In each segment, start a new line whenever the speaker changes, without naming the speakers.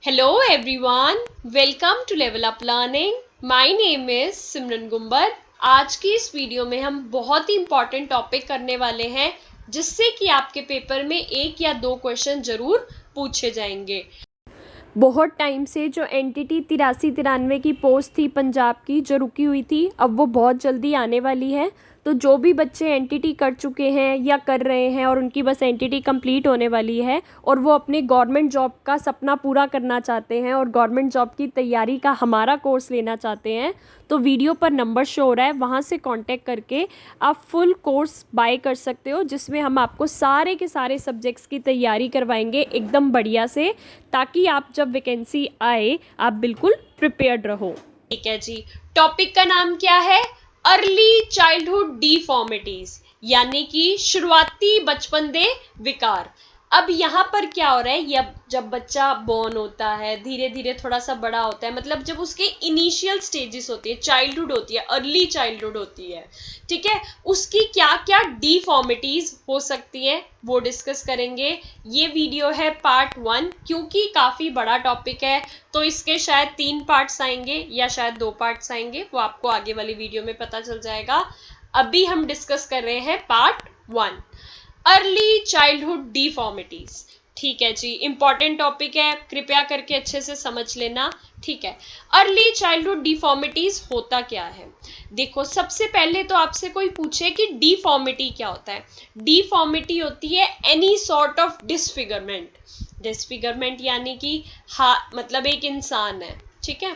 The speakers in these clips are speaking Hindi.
Hello everyone, welcome to Level Up Learning. My name is सिमरन गुम्बर. आज की इस वीडियो में हम बहुत ही इंपॉर्टेंट टॉपिक करने वाले हैं जिससे कि आपके पेपर में 1 या 2 क्वेश्चन जरूर पूछे जाएंगे.
बहुत टाइम से जो एनटीटी 83-93 की पोस्ट थी पंजाब की जो रुकी हुई थी, अब वो बहुत जल्दी आने वाली है. तो जो भी बच्चे एनटीटी कर चुके हैं या कर रहे हैं और उनकी बस एनटीटी कंप्लीट होने वाली है और वो अपने गवर्नमेंट जॉब का सपना पूरा करना चाहते हैं और गवर्नमेंट जॉब की तैयारी का हमारा कोर्स लेना चाहते हैं, तो वीडियो पर नंबर शो हो रहा है, वहाँ से कांटेक्ट करके आप फुल कोर्स बाय कर सकते हो, जिसमें हम आपको सारे के सारे सब्जेक्ट्स की तैयारी करवाएंगे एकदम बढ़िया से, ताकि आप जब वैकेंसी आए आप बिल्कुल प्रिपेयर्ड रहो.
ठीक है जी. टॉपिक का नाम क्या है? अर्ली चाइल्डहुड डिफॉर्मिटीज, यानी कि शुरुआती बचपनदे विकार. अब यहाँ पर क्या हो रहा है, जब बच्चा बॉर्न होता है, धीरे धीरे थोड़ा सा बड़ा होता है, मतलब जब उसके इनिशियल स्टेजेस होती है, चाइल्डहुड होती है, अर्ली चाइल्डहुड होती है, ठीक है, उसकी क्या क्या डिफॉर्मिटीज हो सकती है वो डिस्कस करेंगे. ये वीडियो है पार्ट 1, क्योंकि काफी बड़ा टॉपिक है तो इसके शायद 3 पार्ट्स आएंगे या शायद 2 पार्ट्स आएंगे, वो आपको आगे वाली वीडियो में पता चल जाएगा. अभी हम डिस्कस कर रहे हैं पार्ट 1, अर्ली चाइल्डहुड डिफॉर्मिटीज. ठीक है जी, इंपॉर्टेंट टॉपिक है, कृपया करके अच्छे से समझ लेना. ठीक है, अर्ली चाइल्डहुड डिफॉर्मिटीज होता क्या है? देखो, सबसे पहले तो आपसे कोई पूछे कि डिफॉर्मिटी क्या होता है. डिफॉर्मिटी होती है any sort of disfigurement. Disfigurement यानी कि मतलब एक इंसान है, ठीक है,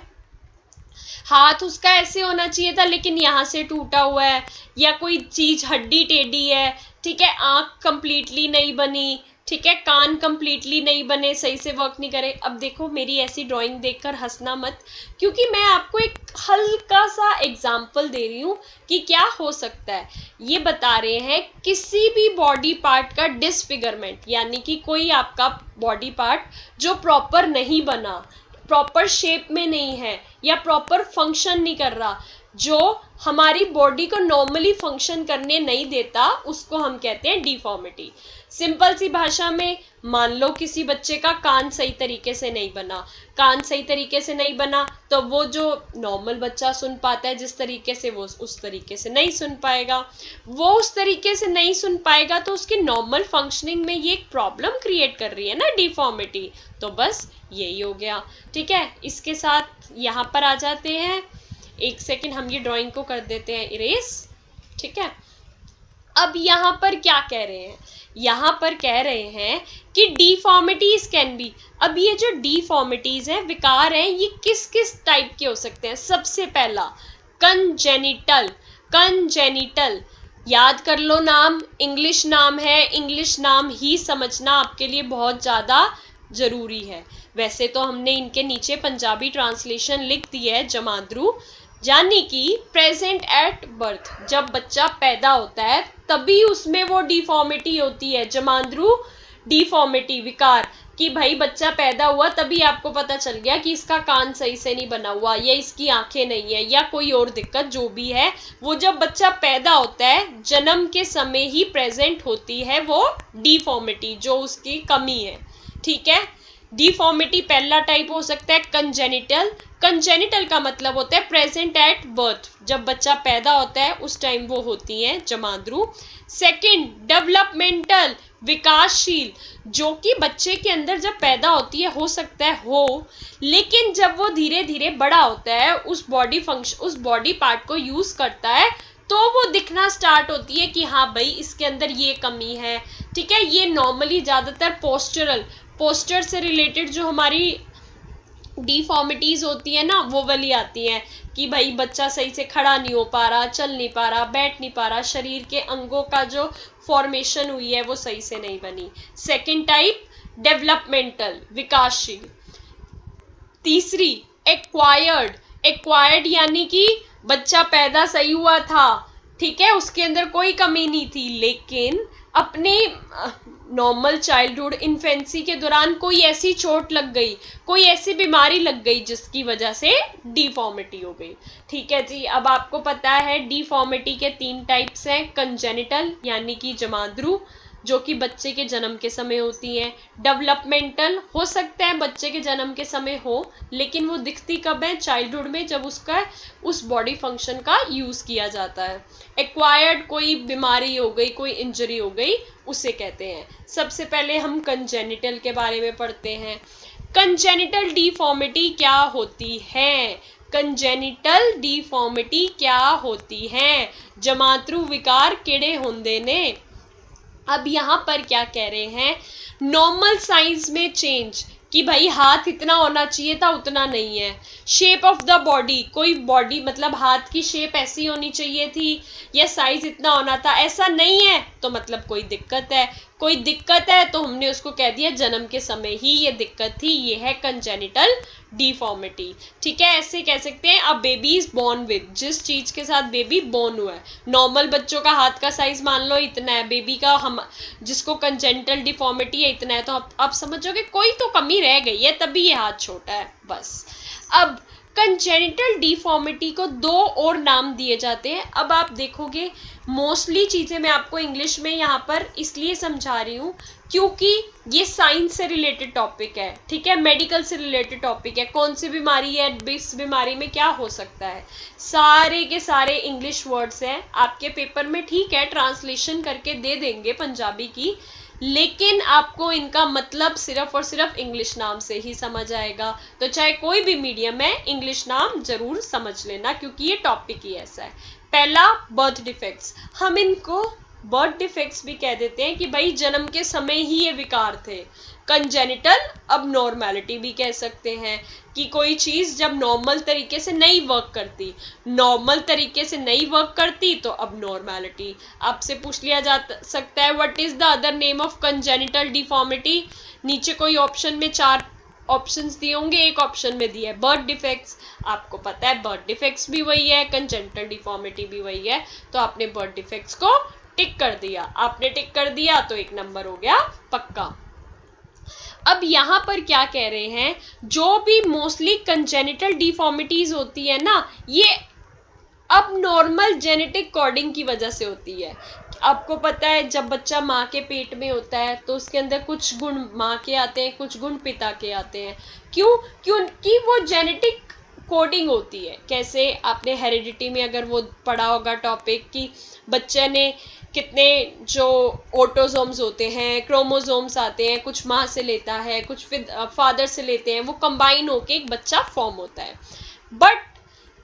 हाथ उसका ऐसे होना चाहिए था लेकिन यहाँ से टूटा हुआ है, या कोई चीज हड्डी टेढ़ी है, ठीक है, आंख कंप्लीटली नहीं बनी, ठीक है, कान कंप्लीटली नहीं बने, सही से वर्क नहीं करे. अब देखो, मेरी ऐसी ड्राइंग देखकर हंसना मत, क्योंकि मैं आपको एक हल्का सा एग्जाम्पल दे रही हूँ कि क्या हो सकता है. ये बता रहे हैं किसी भी बॉडी पार्ट का डिसफिगरमेंट, यानी कि कोई आपका बॉडी पार्ट जो प्रॉपर नहीं बना, प्रॉपर शेप में नहीं है या प्रॉपर फंक्शन नहीं कर रहा, जो हमारी बॉडी को नॉर्मली फंक्शन करने नहीं देता, उसको हम कहते हैं डिफॉर्मिटी. सिंपल सी भाषा में, मान लो किसी बच्चे का कान सही तरीके से नहीं बना. कान सही तरीके से नहीं बना तो वो जो नॉर्मल बच्चा सुन पाता है जिस तरीके से, वो उस तरीके से नहीं सुन पाएगा. वो उस तरीके से नहीं सुन पाएगा तो उसकी नॉर्मल फंक्शनिंग में ये एक प्रॉब्लम क्रिएट कर रही है ना डिफॉर्मिटी. तो बस यही हो गया. ठीक है, इसके साथ यहाँ पर आ जाते हैं. एक सेकेंड, हम ये ड्राइंग को कर देते हैं इरेज. ठीक है, अब यहाँ पर क्या कह रहे हैं? यहाँ पर कह रहे हैं कि डिफॉर्मिटीज कैन बी. अब ये जो डिफॉर्मिटीज है, विकार है, ये किस किस टाइप के हो सकते हैं? सबसे पहला कंजेनिटल. कंजेनिटल याद कर लो नाम, इंग्लिश नाम है, इंग्लिश नाम ही समझना आपके लिए बहुत ज्यादा जरूरी है. वैसे तो हमने इनके नीचे पंजाबी ट्रांसलेशन लिख दी है, जमांद्रू, यानी कि प्रेजेंट एट बर्थ. जब बच्चा पैदा होता है तभी उसमें वो डिफॉर्मिटी होती है, जमांद्रू डिफॉर्मिटी, विकार, कि भाई बच्चा पैदा हुआ तभी आपको पता चल गया कि इसका कान सही से नहीं बना हुआ, या इसकी आंखें नहीं है, या कोई और दिक्कत जो भी है, वो जब बच्चा पैदा होता है जन्म के समय ही प्रेजेंट होती है वो डिफॉर्मिटी, जो उसकी कमी है. ठीक है, डिफॉर्मिटी पहला टाइप हो सकता है कंजेनिटल. कंजेनिटल का मतलब होता है प्रेजेंट एट बर्थ, जब बच्चा पैदा होता है उस टाइम वो होती है, जमांद्रू. सेकंड, डेवलपमेंटल, विकासशील, जो कि बच्चे के अंदर जब पैदा होती है, हो सकता है हो, लेकिन जब वो धीरे धीरे बड़ा होता है, उस बॉडी पार्ट को यूज करता है, तो वो दिखना स्टार्ट होती है कि हाँ भाई इसके अंदर ये कमी है. ठीक है, ये नॉर्मली ज्यादातर पोस्चर से रिलेटेड जो हमारी डिफॉर्मिटीज होती है ना, वो वाली आती है कि भाई बच्चा सही से खड़ा नहीं हो पा रहा, चल नहीं पा रहा, बैठ नहीं पा रहा, शरीर के अंगों का जो फॉर्मेशन हुई है वो सही से नहीं बनी. सेकंड टाइप डेवलपमेंटल, विकासशील. तीसरी एक्वायर्ड. एक्वायर्ड यानी कि बच्चा पैदा सही हुआ था, ठीक है, उसके अंदर कोई कमी नहीं थी, लेकिन अपने नॉर्मल चाइल्डहुड, इन्फेंसी के दौरान कोई ऐसी चोट लग गई, कोई ऐसी बीमारी लग गई जिसकी वजह से डिफॉर्मिटी हो गई. ठीक है जी, अब आपको पता है डिफॉर्मिटी के 3 टाइप्स हैं. कंजेनिटल यानी कि जमांद्रू, जो कि बच्चे के जन्म के समय होती हैं। डेवलपमेंटल हो सकता है बच्चे के जन्म के समय हो, लेकिन वो दिखती कब है? चाइल्डहुड में, जब उसका उस बॉडी फंक्शन का यूज किया जाता है। एक्वायर्ड कोई बीमारी हो गई, कोई इंजरी हो गई, उसे कहते हैं। सबसे पहले हम कंजेनिटल के बारे में पढ़ते हैं। कंजेनिटल डिफॉर्मिटी क्या होती है? कंजेनिटल डिफॉर्मिटी क्या होती है? जमातरू विकार किहड़े हुंदे ने? अब यहाँ पर क्या कह रहे हैं? नॉर्मल साइज में चेंज, कि भाई हाथ इतना होना चाहिए था, उतना नहीं है। शेप ऑफ द बॉडी, कोई बॉडी मतलब हाथ की शेप ऐसी होनी चाहिए थी या साइज इतना होना था, ऐसा नहीं है तो मतलब कोई दिक्कत है। कोई दिक्कत है तो हमने उसको कह दिया जन्म के समय ही ये दिक्कत थी, ये है कंजेनिटल डिफॉर्मिटी। ठीक है, ऐसे कह सकते हैं। अब बेबी इज बोर्न विद, जिस चीज के साथ बेबी बोर्न हुआ है। नॉर्मल बच्चों का हाथ का साइज मान लो इतना है, बेबी का हम जिसको कंजेनिटल डिफॉर्मिटी है इतना है, तो आप समझोगे कोई तो कमी रह गई है, तभी ये हाथ छोटा है बस। अब कंजेनिटल डिफॉर्मिटी को दो और नाम दिए जाते हैं। अब आप देखोगे मोस्टली चीजें मैं आपको इंग्लिश में यहाँ पर इसलिए समझा रही हूँ क्योंकि ये साइंस से रिलेटेड टॉपिक है। ठीक है, मेडिकल से रिलेटेड टॉपिक है। कौन सी बीमारी है, इस बीमारी में क्या हो सकता है, सारे के सारे इंग्लिश वर्ड्स हैं आपके पेपर में। ठीक है, ट्रांसलेशन करके दे देंगे पंजाबी की, लेकिन आपको इनका मतलब सिर्फ और सिर्फ इंग्लिश नाम से ही समझ आएगा। तो चाहे कोई भी मीडियम है, इंग्लिश नाम जरूर समझ लेना क्योंकि ये टॉपिक ही ऐसा है। पहला, बर्थ डिफेक्ट्स। हम इनको बर्थ डिफेक्ट्स भी कह देते हैं कि भाई जन्म के समय ही ये विकार थे। कंजेनिटल अबनॉर्मैलिटी भी कह सकते हैं कि कोई चीज जब नॉर्मल तरीके से नहीं वर्क करती, नॉर्मल तरीके से नहीं वर्क करती तो अबनॉर्मैलिटी। आपसे पूछ लिया जा सकता है what is the other name of congenital deformity. नीचे कोई ऑप्शन में 4 ऑप्शंस दिए होंगे, एक ऑप्शन में दिया है बर्थ डिफेक्ट्स। आपको पता है बर्थ डिफेक्ट्स भी वही है, कंजेनिटल डिफॉर्मिटी भी वही है, तो आपने बर्थ डिफेक्ट्स को टिक कर दिया। आपने टिक कर दिया तो 1 नंबर हो गया पक्का। अब यहाँ पर क्या कह रहे हैं, जो भी मोस्टली कंजेनिटल डिफॉर्मिटीज होती है ना, ये अब नॉर्मल जेनेटिक कोडिंग की वजह से होती है। आपको पता है जब बच्चा माँ के पेट में होता है तो उसके अंदर कुछ गुण माँ के आते हैं, कुछ गुण पिता के आते हैं। क्यों? क्योंकि वो जेनेटिक कोडिंग होती है। कैसे? आपने हेरिडिटी में अगर वो पढ़ा होगा टॉपिक कि बच्चे ने कितने जो ऑटोजोम्स होते हैं, क्रोमोजोम्स आते हैं, कुछ माँ से लेता है, कुछ फादर से लेते हैं, वो कंबाइन होके एक बच्चा फॉर्म होता है। बट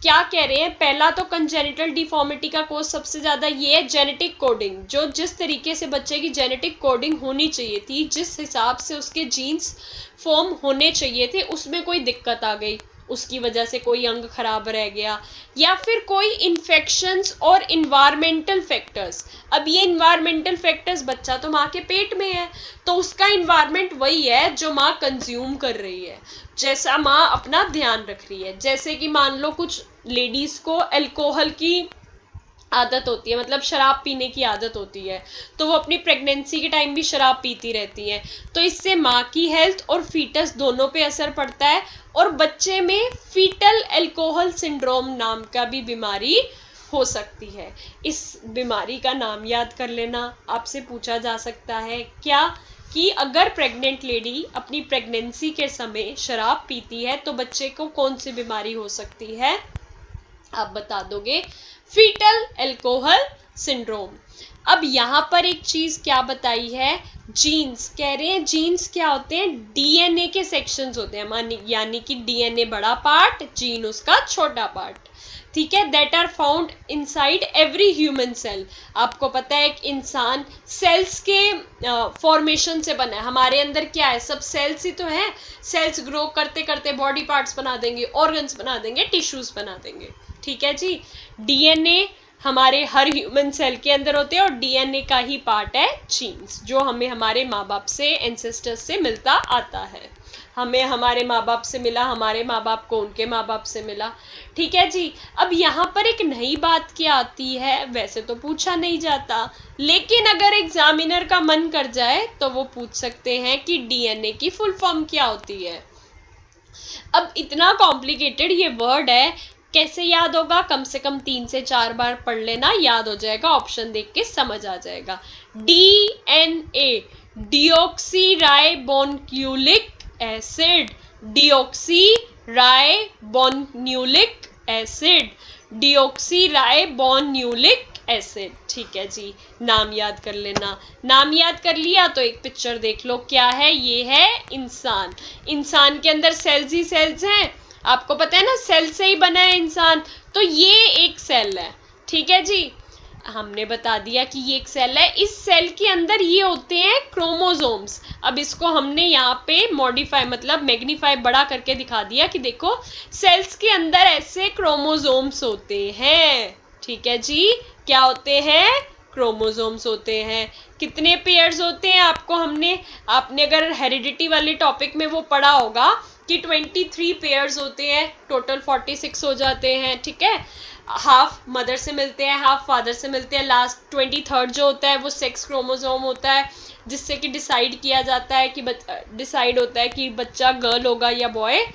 क्या कह रहे हैं, पहला तो कंजेनिटल डिफॉर्मिटी का कोर्स सबसे ज्यादा ये है जेनेटिक कोडिंग। जो जिस तरीके से बच्चे की जेनेटिक कोडिंग होनी चाहिए थी, जिस हिसाब से उसके जीन्स फॉर्म होने चाहिए थे, उसमें कोई दिक्कत आ गई, उसकी वजह से कोई अंग खराब रह गया, या फिर कोई इन्फेक्शंस और इन्वायरमेंटल फैक्टर्स। अब ये इन्वायरमेंटल फैक्टर्स, बच्चा तो माँ के पेट में है तो उसका इन्वायरमेंट वही है जो माँ कंज्यूम कर रही है, जैसा माँ अपना ध्यान रख रही है। जैसे कि मान लो कुछ लेडीज को अल्कोहल की आदत होती है, मतलब शराब पीने की आदत होती है, तो वो अपनी प्रेगनेंसी के टाइम भी शराब पीती रहती हैं, तो इससे माँ की हेल्थ और फीटस दोनों पे असर पड़ता है। और बच्चे में फीटल अल्कोहल सिंड्रोम नाम का भी बीमारी हो सकती है। इस बीमारी का नाम याद कर लेना। आपसे पूछा जा सकता है क्या कि अगर प्रेग्नेंट लेडी अपनी प्रेगनेंसी के समय शराब पीती है तो बच्चे को कौन सी बीमारी हो सकती है? आप बता दोगे, फीटल अल्कोहल सिंड्रोम। अब यहां पर एक चीज क्या बताई है, जीन्स। कह रहे हैं जीन्स क्या होते हैं, डीएनए के सेक्शंस होते हैं, यानी कि डीएनए बड़ा पार्ट, जीन उसका छोटा पार्ट। ठीक है, that are found inside every human cell. आपको पता है एक इंसान सेल्स के फॉर्मेशन से बना है। हमारे अंदर क्या है, सब सेल्स ही तो है। सेल्स ग्रो करते करते बॉडी पार्ट्स बना देंगे, ऑर्गन्स बना देंगे, टिश्यूज बना देंगे। ठीक है जी, डीएनए हमारे हर ह्यूमन सेल के अंदर होते हैं और डीएनए का ही पार्ट है जीन्स, जो हमें हमारे माँ बाप से, एंसेस्टर्स से मिलता आता है। हमें हमारे माँ बाप से मिला, हमारे माँ बाप को उनके माँ बाप से मिला। ठीक है जी। अब यहाँ पर एक नई बात क्या आती है, वैसे तो पूछा नहीं जाता, लेकिन अगर एग्जामिनर का मन कर जाए तो वो पूछ सकते हैं कि डीएनए की फुल फॉर्म क्या होती है। अब इतना कॉम्प्लिकेटेड ये वर्ड है कैसे याद होगा? कम से कम 3 से 4 बार पढ़ लेना, याद हो जाएगा, ऑप्शन देख के समझ आ जाएगा। DNA, deoxyribonucleic acid, deoxyribonucleic acid, deoxyribonucleic acid. ठीक है जी, नाम याद कर लेना। नाम याद कर लिया तो एक पिक्चर देख लो, क्या है? ये है इंसान। इंसान के अंदर सेल्स ही सेल्स हैं, आपको पता है ना, सेल से ही बना है इंसान, तो ये एक सेल है। ठीक है जी, हमने बता दिया कि ये एक सेल है। इस सेल के अंदर ये होते हैं क्रोमोसोम्स। अब इसको हमने यहाँ पे मॉडिफाई मतलब मैग्नीफाई बड़ा करके दिखा दिया कि देखो सेल्स के अंदर ऐसे क्रोमोसोम्स होते हैं। ठीक है जी, क्या होते हैं? क्रोमोसोम्स होते हैं। कितने पेयर्स होते हैं? आपने अगर हेरिडिटी वाले टॉपिक में वो पढ़ा होगा कि 23 पेयर्स होते हैं, टोटल 46 हो जाते हैं। ठीक है, हाफ मदर से मिलते हैं, हाफ फादर से मिलते हैं। लास्ट 23rd जो होता है वो सेक्स क्रोमोसोम होता है, जिससे कि डिसाइड किया जाता है कि डिसाइड होता है कि बच्चा गर्ल होगा या बॉय।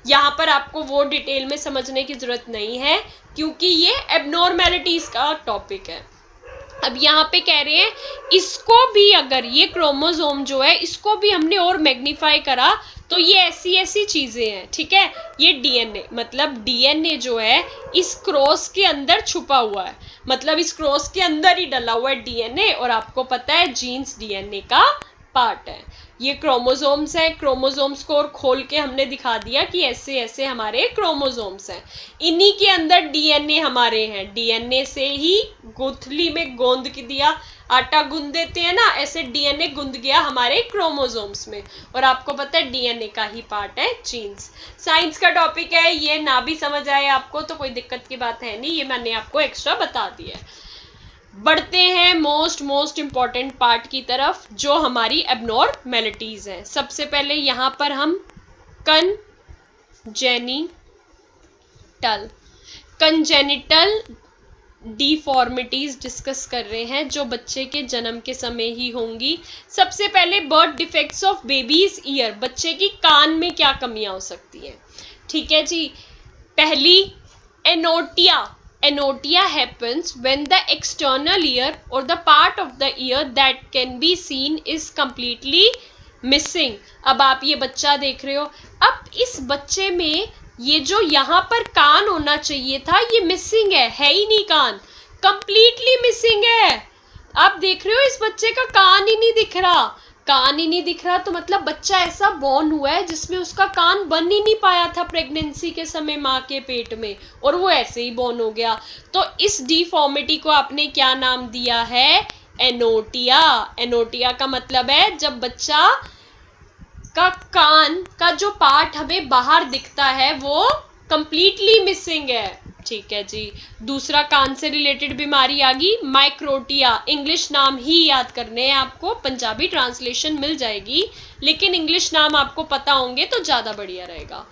यहाँ पर आपको वो डिटेल में समझने की जरूरत नहीं है, क्योंकि ये एबनॉर्मेलिटीज का टॉपिक है। अब यहाँ पे कह रहे हैं इसको भी, अगर ये क्रोमोसोम जो है इसको भी हमने और मैग्नीफाई करा तो ये ऐसी ऐसी चीजें हैं। ठीक है, ये डीएनए, मतलब डीएनए जो है इस क्रॉस के अंदर छुपा हुआ है, मतलब इस क्रॉस के अंदर ही डला हुआ है डीएनए। और आपको पता है जीन्स डीएनए का पार्ट है। ये क्रोमोसोम्स है, क्रोमोसोम्स को और खोल के हमने दिखा दिया कि ऐसे ऐसे हमारे क्रोमोसोम्स हैं। इन्हीं के अंदर डीएनए हमारे हैं। डीएनए से ही गुठली में गोंद की दिया, आटा गूंद देते हैं ना, ऐसे डीएनए गूंद गया हमारे क्रोमोसोम्स में। और आपको पता है डीएनए का ही पार्ट है जीन्स। साइंस का टॉपिक है, ये ना भी समझ आए आपको तो कोई दिक्कत की बात है नहीं, ये मैंने आपको एक्स्ट्रा बता दिया है। बढ़ते हैं मोस्ट इंपॉर्टेंट पार्ट की तरफ, जो हमारी एबनॉर्मेलिटीज है। सबसे पहले यहां पर हम कंजेनिटल डिफॉर्मिटीज डिस्कस कर रहे हैं, जो बच्चे के जन्म के समय ही होंगी। सबसे पहले birth defects of babies year, बच्चे की कान में क्या कमियां हो सकती हैं। ठीक है जी, पहली एनोटिया। Anotia happens when the external ear or the part of the ear that can be seen is completely missing। अब आप ये बच्चा देख रहे हो, अब इस बच्चे में ये जो यहाँ पर कान होना चाहिए था ये मिसिंग है ही नहीं, कान कंप्लीटली मिसिंग है। आप देख रहे हो इस बच्चे का कान ही नहीं दिख रहा, कान ही नहीं दिख रहा, तो मतलब बच्चा ऐसा बॉर्न हुआ है जिसमें उसका कान बन ही नहीं पाया था प्रेगनेंसी के समय माँ के पेट में, और वो ऐसे ही बॉर्न हो गया। तो इस डिफॉर्मिटी को आपने क्या नाम दिया है? एनोटिया। एनोटिया का मतलब है जब बच्चा का कान का जो पार्ट हमें बाहर दिखता है वो कंप्लीटली मिसिंग है। ठीक है जी, दूसरा कान से रिलेटेड बीमारी आ गई माइक्रोटिया। इंग्लिश नाम ही याद करने हैं आपको, पंजाबी ट्रांसलेशन मिल जाएगी, लेकिन इंग्लिश नाम आपको पता होंगे तो ज्यादा बढ़िया रहेगा।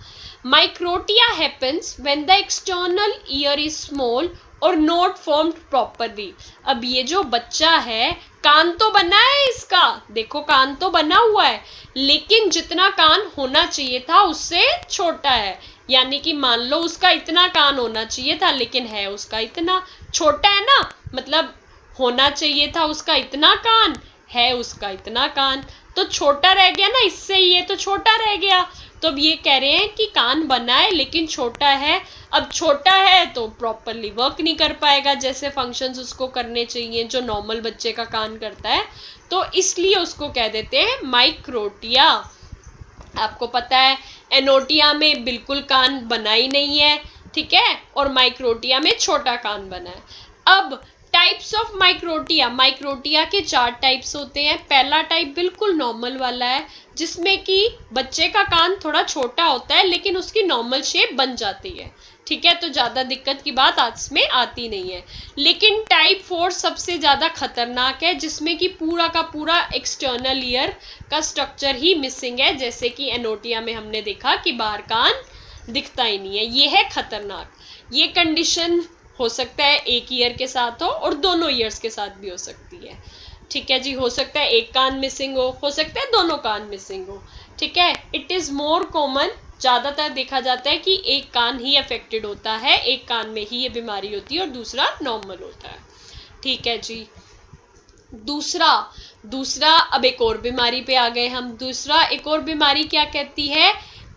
Microtia happens when the external ear is small और नॉट फॉर्म्ड प्रॉपरली। अब ये जो बच्चा है, कान तो बना है इसका, देखो कान तो बना हुआ है, लेकिन जितना कान होना चाहिए था उससे छोटा है। यानी कि मान लो उसका इतना कान होना चाहिए था, लेकिन है उसका इतना, छोटा है ना, मतलब होना चाहिए था उसका इतना कान, है उसका इतना कान, तो छोटा रह गया ना, इससे ये तो छोटा रह गया। तो अब ये कह रहे हैं कि कान बना है लेकिन छोटा है। अब छोटा है तो प्रॉपरली वर्क नहीं कर पाएगा जैसे फंक्शंस उसको करने चाहिए जो नॉर्मल बच्चे का कान करता है, तो इसलिए उसको कह देते हैं माइक्रोटिया। आपको पता है एनोटिया में बिल्कुल कान बना ही नहीं है, ठीक है, और माइक्रोटिया में छोटा कान बना है। अब टाइप्स ऑफ माइक्रोटिया, माइक्रोटिया के 4 टाइप्स होते हैं। पहला टाइप बिल्कुल नॉर्मल वाला है, जिसमें कि बच्चे का कान थोड़ा छोटा होता है लेकिन उसकी नॉर्मल शेप बन जाती है, ठीक है, तो ज्यादा दिक्कत की बात इसमें आती नहीं है। लेकिन टाइप 4 सबसे ज्यादा खतरनाक है, जिसमें कि पूरा का पूरा एक्सटर्नल ईयर का स्ट्रक्चर ही मिसिंग है, जैसे कि एनोटिया में हमने देखा कि बाहर कान दिखता ही नहीं है। ये है खतरनाक। ये कंडीशन हो सकता है एक ईयर के साथ और दोनों ईयर्स के साथ भी हो सकती है, ठीक है जी। हो सकता है एक कान मिसिंग हो सकता है दोनों कान मिसिंग हो, ठीक है। इट इज मोर कॉमन ज्यादातर देखा जाता है कि एक कान ही अफेक्टेड होता है, एक कान में ही ये बीमारी होती है और दूसरा नॉर्मल होता है। ठीक है जी। दूसरा अब एक और बीमारी पे आ गए हम। दूसरा एक और बीमारी क्या कहती है?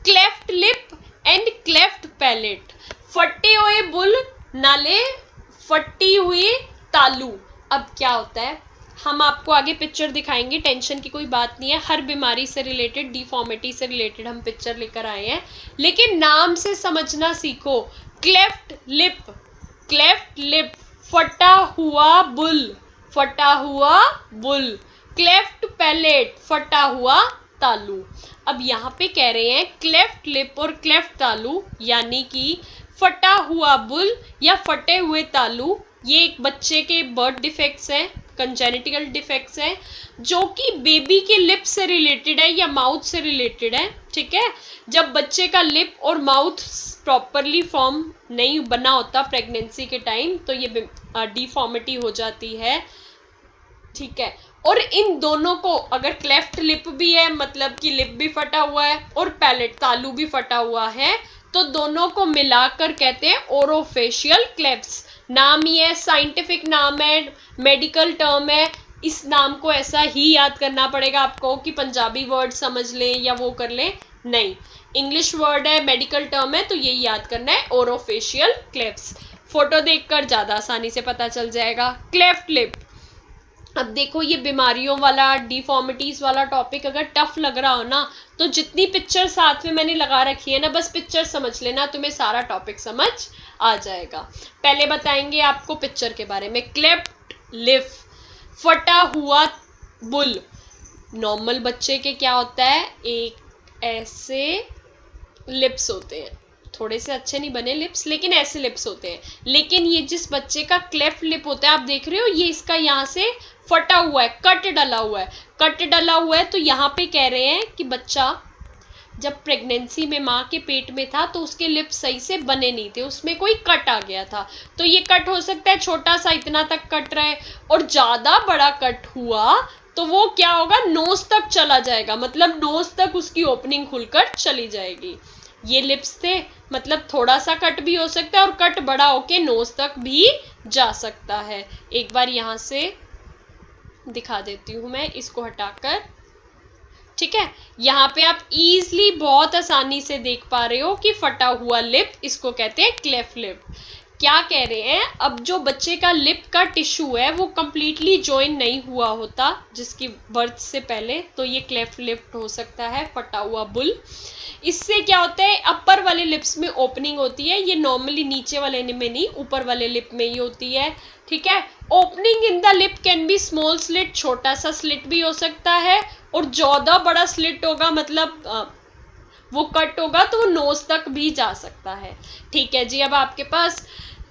Cleft lip and cleft palate. फटे हुए बुल नाले, फटी हुई तालू। अब क्या होता है, हम आपको आगे पिक्चर दिखाएंगे, टेंशन की कोई बात नहीं है। हर बीमारी से रिलेटेड, डिफॉर्मिटी से रिलेटेड हम पिक्चर लेकर आए हैं, लेकिन नाम से समझना सीखो। क्लेफ्ट लिप, फटा हुआ बुल, फटा हुआ बुल। क्लेफ्ट पैलेट, फटा हुआ तालू। अब यहाँ पे कह रहे हैं क्लेफ्ट लिप और क्लेफ्ट तालू, यानी कि फटा हुआ बुल या फटे हुए तालू, ये एक बच्चे के बर्थ डिफेक्ट्स हैं, कंजेनिटल डिफेक्ट्स हैं, जो कि बेबी के लिप से रिलेटेड है या माउथ से रिलेटेड है। ठीक है, जब बच्चे का लिप और माउथ प्रॉपरली फॉर्म नहीं बना होता प्रेगनेंसी के टाइम, तो ये डिफॉर्मिटी हो जाती है। ठीक है, और इन दोनों को, अगर क्लेफ्ट लिप भी है मतलब कि लिप भी फटा हुआ है और पैलेट तालू भी फटा हुआ है, तो दोनों को मिलाकर कहते हैं ओरोफेशियल क्लेफ्ट्स। नाम ही है, साइंटिफिक नाम है, मेडिकल टर्म है। इस नाम को ऐसा ही याद करना पड़ेगा आपको कि पंजाबी वर्ड समझ लें या वो कर लें, नहीं, इंग्लिश वर्ड है, मेडिकल टर्म है, तो यही याद करना है, ओरोफेशियल क्लेफ्ट्स। फोटो देखकर ज्यादा आसानी से पता चल जाएगा। Cleft lip. अब देखो, ये बीमारियों वाला, डिफॉर्मिटीज वाला टॉपिक अगर टफ लग रहा हो ना, तो जितनी पिक्चर साथ में मैंने लगा रखी है ना, बस पिक्चर समझ लेना, तुम्हें सारा टॉपिक समझ आ जाएगा। पहले बताएंगे आपको पिक्चर के बारे में। क्लेफ्ट लिप, फटा हुआ बुल। नॉर्मल बच्चे के क्या होता है, एक ऐसे लिप्स होते हैं, थोड़े से अच्छे नहीं बने लिप्स, लेकिन ऐसे लिप्स होते हैं। लेकिन ये जिस बच्चे का क्लेफ्ट लिप होता है, आप देख रहे हो, ये इसका यहाँ से फटा हुआ है, कट डला हुआ है, कट डला हुआ है। तो यहाँ पे कह रहे हैं कि बच्चा जब प्रेगनेंसी में माँ के पेट में था, तो उसके लिप्स सही से बने नहीं थे, उसमें कोई कट आ गया था। तो ये कट हो सकता है छोटा सा, इतना तक कट रहा है, और ज्यादा बड़ा कट हुआ तो वो क्या होगा, नोज तक चला जाएगा, मतलब नोज तक उसकी ओपनिंग खुलकर चली जाएगी। ये लिप्स थे, मतलब थोड़ा सा कट भी हो सकता है और कट बड़ा होके नोज तक भी जा सकता है। एक बार यहां से दिखा देती हूं मैं, इसको हटाकर। ठीक है, यहाँ पे आप इजीली, बहुत आसानी से देख पा रहे हो कि फटा हुआ लिप, इसको कहते हैं क्लेफ्ट लिप। क्या कह रहे हैं, अब जो बच्चे का लिप का टिश्यू है वो कंप्लीटली ज्वाइन नहीं हुआ होता जिसकी बर्थ से पहले, तो ये क्लेफ्ट लिप हो सकता है, फटा हुआ बुल। इससे क्या होता है, अपर वाले लिप्स में ओपनिंग होती है, ये नॉर्मली नीचे वाले में नहीं, ऊपर वाले लिप में ही होती है। ठीक है, opening in the lip can be small slit, छोटा सा स्लिट भी हो सकता है, और ज्यादा बड़ा स्लिट होगा, मतलब वो कट होगा तो वो नोज तक भी जा सकता है। ठीक है जी, अब आपके पास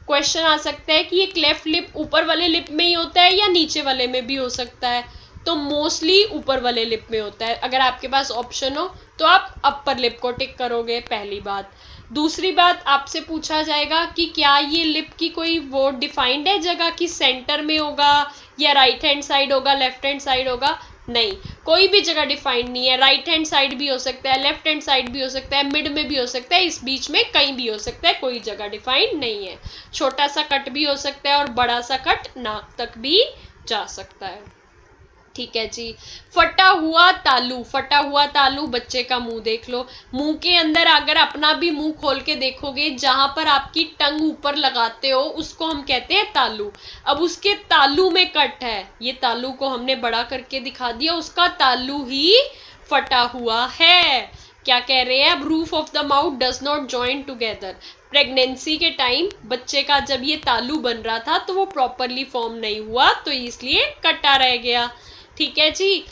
क्वेश्चन आ सकता है कि ये क्लेफ्ट लिप ऊपर वाले लिप में ही होता है या नीचे वाले में भी हो सकता है, तो मोस्टली ऊपर वाले लिप में होता है। अगर आपके पास ऑप्शन हो तो आप अपर लिप को टिक करोगे, पहली बात। दूसरी बात, आपसे पूछा जाएगा कि क्या ये लिप की कोई वो डिफाइंड है जगह की, सेंटर में होगा या राइट हैंड साइड होगा, लेफ्ट हैंड साइड होगा, नहीं, कोई भी जगह डिफाइंड नहीं है। राइट हैंड साइड भी हो सकता है, लेफ्ट हैंड साइड भी हो सकता है, मिड में भी हो सकता है, इस बीच में कहीं भी हो सकता है, कोई जगह डिफाइंड नहीं है। छोटा सा कट भी हो सकता है और बड़ा सा कट नाक तक भी जा सकता है। ठीक है जी, फटा हुआ तालू। फटा हुआ तालू, बच्चे का मुंह देख लो, मुंह के अंदर अगर अपना भी मुंह खोल के देखोगे, जहां पर आपकी टंग ऊपर लगाते हो उसको हम कहते हैं तालू। अब उसके तालू में कट है, ये तालू को हमने बड़ा करके दिखा दिया, उसका तालू ही फटा हुआ है। क्या कह रहे हैं, अब roof of the mouth does not join together. Pregnancy के टाइम बच्चे का जब ये तालू बन रहा था तो वो प्रॉपरली फॉर्म नहीं हुआ, तो इसलिए कटा रह गया। ठीक है जी,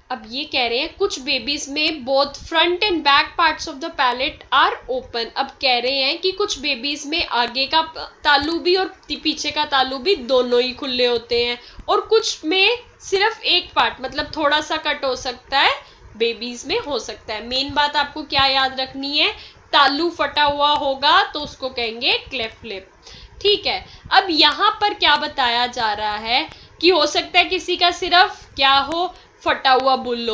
अब ये कह रहे हैं कुछ बेबीज में both front and back parts of the palate are open. अब कह रहे हैं कि कुछ बेबीज में आगे का तालू भी और पीछे का तालू भी दोनों ही खुले होते हैं, और कुछ में सिर्फ एक पार्ट, मतलब थोड़ा सा कट हो सकता है, बेबीज में हो सकता है। मेन बात आपको क्या याद रखनी है, तालू फटा हुआ होगा तो उसको कहेंगे क्लेफ्ट लिप। ठीक है, अब यहाँ पर क्या बताया जा रहा है कि हो सकता है किसी का सिर्फ क्या हो, फटा हुआ बुल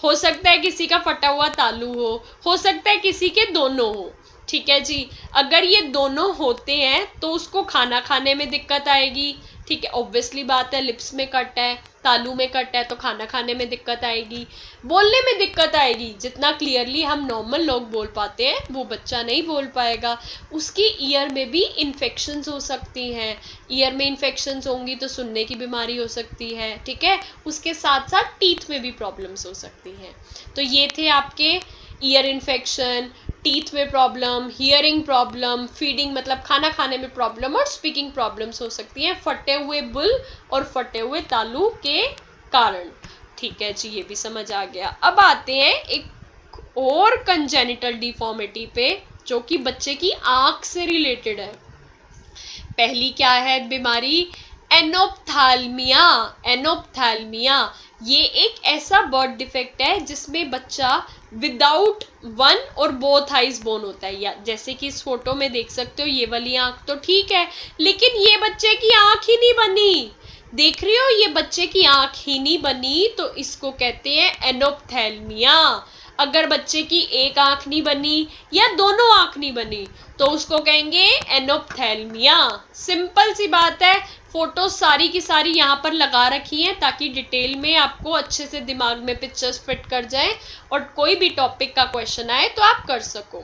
हो सकता है किसी का फटा हुआ तालू हो सकता है किसी के दोनों हो। ठीक है जी, अगर ये दोनों होते हैं तो उसको खाना खाने में दिक्कत आएगी। ठीक है, ऑब्वियसली बात है, लिप्स में कट है, तालू में कट है, तो खाना खाने में दिक्कत आएगी, बोलने में दिक्कत आएगी। जितना क्लियरली हम नॉर्मल लोग बोल पाते हैं वो बच्चा नहीं बोल पाएगा। उसकी ईयर में भी इन्फेक्शंस हो सकती हैं, ईयर में इन्फेक्शंस होंगी तो सुनने की बीमारी हो सकती है। ठीक है, उसके साथ साथ टीथ में भी प्रॉब्लम्स हो सकती हैं। तो ये थे आपके ईयर इन्फेक्शन, टीथ में प्रॉब्लम, हियरिंग प्रॉब्लम, फीडिंग मतलब खाना खाने में प्रॉब्लम, और स्पीकिंग प्रॉब्लम्स हो सकती हैं फटे हुए बुल और फटे हुए तालू के कारण। ठीक है जी, ये भी समझ आ गया। अब आते हैं एक और कंजेनिटल डिफॉर्मिटी पे जो कि बच्चे की आंख से रिलेटेड है। पहली क्या है बीमारी? एनोप्थाल्मिया। एनोप्थाल्मिया ये एक ऐसा बर्थ डिफेक्ट है जिसमें बच्चा विदाउट वन और बोथ आइज बोन होता है। या जैसे कि इस फोटो में देख सकते हो, ये वाली आंख तो ठीक है, लेकिन ये बच्चे की आंख ही नहीं बनी। देख रहे हो, ये बच्चे की आंख ही नहीं बनी, तो इसको कहते हैं एनोप्थेल्मिया। अगर बच्चे की एक आंख नहीं बनी या दोनों आंख नहीं बनी तो उसको कहेंगे एनोप्थेल्मिया। सिंपल सी बात है, फोटो सारी की सारी यहाँ पर लगा रखी हैं ताकि डिटेल में आपको अच्छे से दिमाग में पिक्चर्स फिट कर जाए और कोई भी टॉपिक का क्वेश्चन आए तो आप कर सको।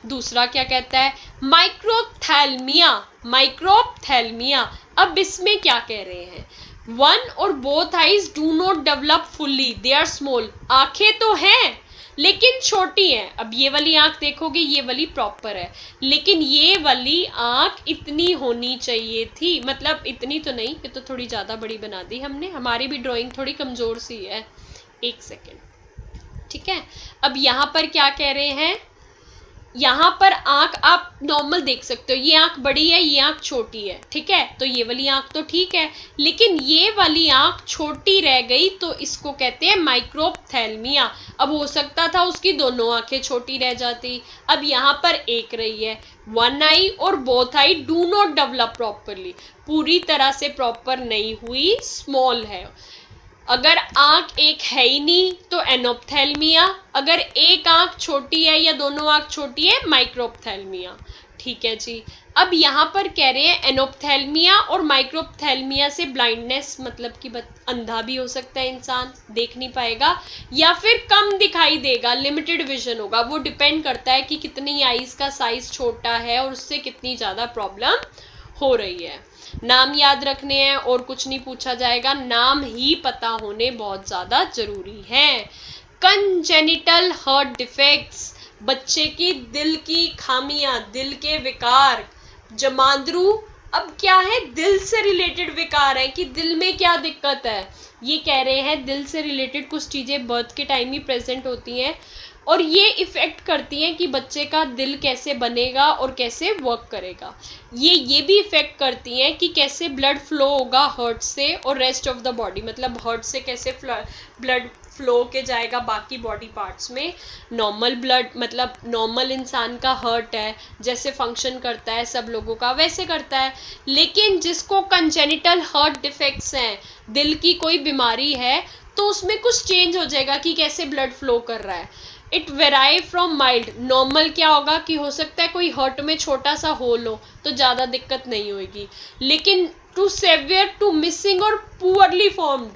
दूसरा क्या कहता है? माइक्रोप्थेल्मिया। माइक्रोप्थेल्मिया, अब इसमें क्या कह रहे हैं? वन और both eyes do not develop fully, they are small. आंखें तो हैं लेकिन छोटी हैं। अब ये वाली आंख देखोगे, ये वाली प्रॉपर है, लेकिन ये वाली आंख इतनी होनी चाहिए थी, मतलब इतनी तो नहीं, ये तो थोड़ी ज्यादा बड़ी बना दी हमने, हमारी भी ड्राइंग थोड़ी कमजोर सी है। एक सेकेंड। ठीक है, अब यहाँ पर क्या कह रहे हैं? यहाँ पर आंख आप नॉर्मल देख सकते हो, ये आंख बड़ी है, ये आंख छोटी है। ठीक है, तो ये वाली आंख तो ठीक है, लेकिन ये वाली आंख छोटी रह गई तो इसको कहते हैं माइक्रोप्थेल्मिया। अब हो सकता था उसकी दोनों आंखें छोटी रह जाती, अब यहाँ पर एक रही है। वन आई और both I do not develop properly, पूरी तरह से प्रॉपर नहीं हुई, स्मॉल है। अगर आंख एक है ही नहीं तो एनोप्थेल्मिया, अगर एक आंख छोटी है या दोनों आंख छोटी है, माइक्रोप्थेल्मिया। ठीक है जी, अब यहाँ पर कह रहे हैं एनोप्थेल्मिया और माइक्रोप्थेल्मिया से ब्लाइंडनेस, मतलब कि अंधा भी हो सकता है, इंसान देख नहीं पाएगा या फिर कम दिखाई देगा, लिमिटेड विजन होगा। वो डिपेंड करता है कि कितनी आईज का साइज छोटा है और उससे कितनी ज्यादा प्रॉब्लम हो रही है। नाम याद रखने हैं और कुछ नहीं पूछा जाएगा, नाम ही पता होने बहुत ज्यादा जरूरी है। कंजेनिटल हार्ट डिफेक्ट्स, बच्चे की दिल की खामियां, दिल के विकार, जमांद्रू। अब क्या है? दिल से रिलेटेड विकार है कि दिल में क्या दिक्कत है, ये कह रहे हैं दिल से रिलेटेड कुछ चीजें बर्थ के टाइम ही प्रेजेंट होती हैं और ये इफेक्ट करती हैं कि बच्चे का दिल कैसे बनेगा और कैसे वर्क करेगा। ये भी इफेक्ट करती हैं कि कैसे ब्लड फ्लो होगा हार्ट से और रेस्ट ऑफ द बॉडी, मतलब हार्ट से कैसे ब्लड फ्लो के जाएगा बाकी बॉडी पार्ट्स में। नॉर्मल ब्लड मतलब नॉर्मल इंसान का हार्ट है, जैसे फंक्शन करता है सब लोगों का वैसे करता है, लेकिन जिसको कंजेनिटल हार्ट डिफेक्ट्स हैं, दिल की कोई बीमारी है, तो उसमें कुछ चेंज हो जाएगा कि कैसे ब्लड फ्लो कर रहा है। इट वेराई फ्रॉम माइल्ड, नॉर्मल क्या होगा कि हो सकता है कोई हार्ट में छोटा सा होल हो तो ज्यादा दिक्कत नहीं होगी, लेकिन टू सेवियर टू मिसिंग और पुअरली फॉर्म्ड,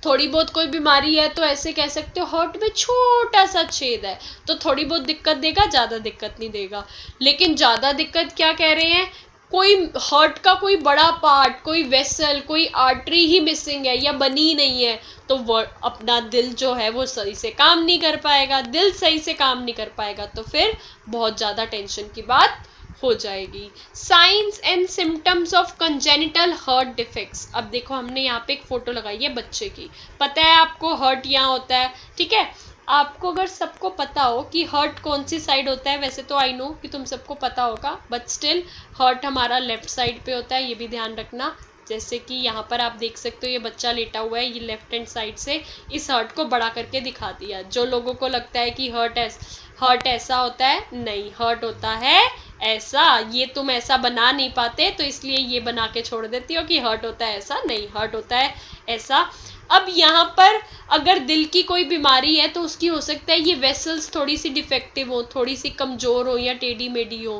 थोड़ी बहुत कोई बीमारी है तो ऐसे कह सकते हो हार्ट में छोटा सा छेद है तो थोड़ी बहुत दिक्कत देगा, ज्यादा दिक्कत नहीं देगा। लेकिन ज्यादा दिक्कत क्या कह रहे हैं? कोई हार्ट का कोई बड़ा पार्ट, कोई वेसल, कोई आर्टरी ही मिसिंग है या बनी नहीं है तो वो अपना दिल जो है वो सही से काम नहीं कर पाएगा। दिल सही से काम नहीं कर पाएगा तो फिर बहुत ज्यादा टेंशन की बात हो जाएगी। Science and symptoms of congenital heart defects. अब देखो हमने यहाँ पे एक फोटो लगाई है बच्चे की, पता है आपको हार्ट यहाँ होता है, ठीक है। आपको अगर सबको पता हो कि हार्ट कौन सी साइड होता है, वैसे तो आई नो कि तुम सबको पता होगा, बट स्टिल हार्ट हमारा लेफ्ट साइड पे होता है, ये भी ध्यान रखना। जैसे कि यहाँ पर आप देख सकते हो ये बच्चा लेटा हुआ है, ये लेफ्ट हैंड साइड से इस हार्ट को बड़ा करके दिखा दिया। जो लोगों को लगता है कि हार्ट ऐसा होता है, नहीं, हार्ट होता है ऐसा, ये तुम ऐसा बना नहीं पाते तो इसलिए ये बना के छोड़ देती हो कि हार्ट होता है ऐसा, नहीं, हार्ट होता है ऐसा। अब यहाँ पर अगर दिल की कोई बीमारी है तो उसकी हो सकता है ये वेसल्स थोड़ी सी डिफेक्टिव हो, थोड़ी सी कमजोर हो या टेढ़ी मेढ़ी हो।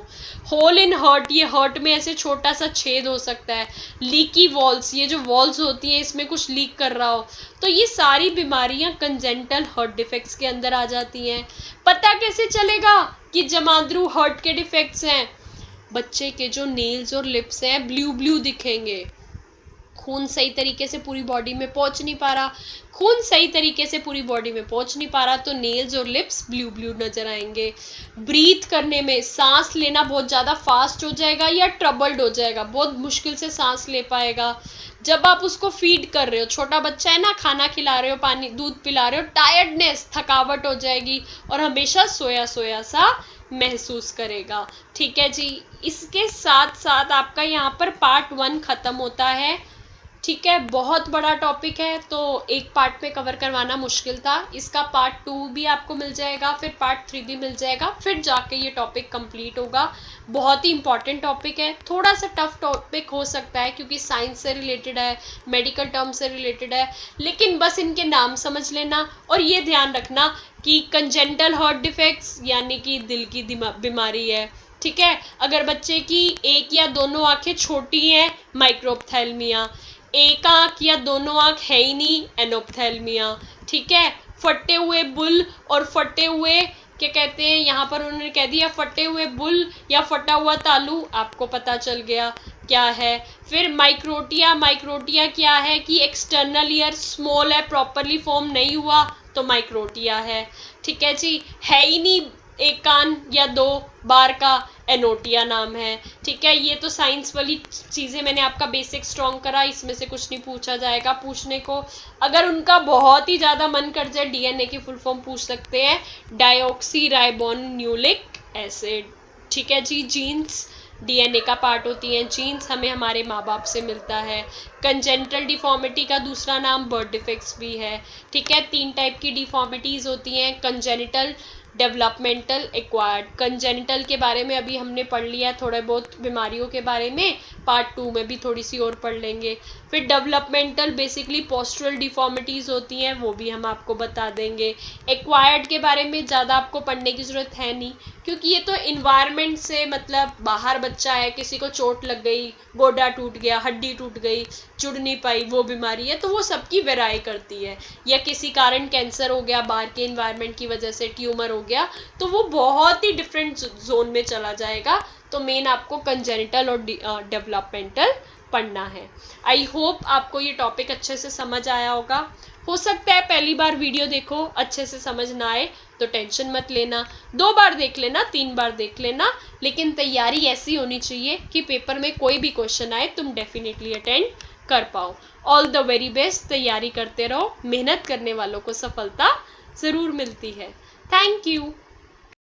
होल इन हार्ट, ये हार्ट में ऐसे छोटा सा छेद हो सकता है। लीकी वॉल्स, ये जो वॉल्स होती हैं इसमें कुछ लीक कर रहा हो। तो ये सारी बीमारियां कंजेंटल हार्ट डिफेक्ट्स के अंदर आ जाती हैं। पता कैसे चलेगा कि जमांद्रू हार्ट के डिफेक्ट्स हैं? बच्चे के जो नेल्स और लिप्स हैं ब्लू ब्लू दिखेंगे, खून सही तरीके से पूरी बॉडी में पहुंच नहीं पा रहा, खून सही तरीके से पूरी बॉडी में पहुंच नहीं पा रहा तो नेल्स और लिप्स ब्लू ब्लू नजर आएंगे। ब्रीथ करने में, सांस लेना बहुत ज्यादा फास्ट हो जाएगा या ट्रबल्ड हो जाएगा, बहुत मुश्किल से सांस ले पाएगा। जब आप उसको फीड कर रहे हो, छोटा बच्चा है ना, खाना खिला रहे हो, पानी दूध पिला रहे हो, टायर्डनेस, थकावट हो जाएगी और हमेशा सोया सोया सा महसूस करेगा। ठीक है जी, इसके साथ साथ आपका यहाँ पर पार्ट 1 खत्म होता है। ठीक है, बहुत बड़ा टॉपिक है तो एक पार्ट में कवर करवाना मुश्किल था। इसका पार्ट 2 भी आपको मिल जाएगा, फिर पार्ट 3 भी मिल जाएगा, फिर जाके ये टॉपिक कंप्लीट होगा। बहुत ही इंपॉर्टेंट टॉपिक है, थोड़ा सा टफ टॉपिक हो सकता है क्योंकि साइंस से रिलेटेड है, मेडिकल टर्म से रिलेटेड है, लेकिन बस इनके नाम समझ लेना और ये ध्यान रखना कि कंजेंटल हार्ट डिफेक्ट्स यानी कि दिल की बीमारी है। ठीक है, अगर बच्चे की एक या दोनों आंखें छोटी हैं, माइक्रोप्थेल्मिया, एक आंख या दोनों आंख है ही नहीं, एनोप्थेल्मिया। ठीक है, फटे हुए बुल और फटे हुए क्या कहते हैं, यहाँ पर उन्होंने कह दिया फटे हुए बुल या फटा हुआ तालू, आपको पता चल गया क्या है। फिर माइक्रोटिया, माइक्रोटिया क्या है कि एक्सटर्नल ईयर स्मॉल है, प्रॉपरली फॉर्म नहीं हुआ तो माइक्रोटिया है। ठीक है जी, है ही नहीं एक कान या 2 बार का, एनोटिया नाम है। ठीक है, ये तो साइंस वाली चीजें मैंने आपका बेसिक स्ट्रॉन्ग करा, इसमें से कुछ नहीं पूछा जाएगा पूछने को। अगर उनका बहुत ही ज्यादा मन कर जाए डीएनए की फुल फॉर्म पूछ सकते हैं, डायोक्सी राइबोन्यूक्लिक एसिड। ठीक है जी, जीन्स डीएनए का पार्ट होती हैं, जीन्स हमें हमारे माँ बाप से मिलता है। कंजेंटल डिफॉर्मिटी का दूसरा नाम बर्थ डिफेक्ट्स भी है। ठीक है, 3 टाइप की डिफॉर्मिटीज होती हैं, कंजेनिटल, डेवलपमेंटल, एक्वायर्ड। कंजेनिटल के बारे में अभी हमने पढ़ लिया, थोड़े बहुत बीमारियों के बारे में पार्ट 2 में भी थोड़ी सी और पढ़ लेंगे। फिर डेवलपमेंटल बेसिकली पोस्चरल डिफॉर्मिटीज होती हैं, वो भी हम आपको बता देंगे। एक्वायर्ड के बारे में ज़्यादा आपको पढ़ने की ज़रूरत है नहीं क्योंकि ये तो इन्वायरमेंट से, मतलब बाहर बच्चा है, किसी को चोट लग गई, गोडा टूट गया, हड्डी टूट गई, जुड़ नहीं पाई, वो बीमारी है तो वो सबकी वेराई करती है। या किसी कारण कैंसर हो गया, बाहर के इन्वायरमेंट की वजह से ट्यूमर हो गया, तो वो बहुत ही डिफरेंट जोन में चला जाएगा। तो मेन आपको कंजेनिटल और डेवलपमेंटल पढ़ना है। आई होप आपको ये टॉपिक अच्छे से समझ आया होगा। हो सकता है पहली बार वीडियो देखो अच्छे से समझ ना आए तो टेंशन मत लेना, 2 बार देख लेना, 3 बार देख लेना, लेकिन तैयारी ऐसी होनी चाहिए कि पेपर में कोई भी क्वेश्चन आए तुम डेफिनेटली अटेंड कर पाओ। ऑल द वेरी बेस्ट, तैयारी करते रहो, मेहनत करने वालों को सफलता जरूर मिलती है। Thank you.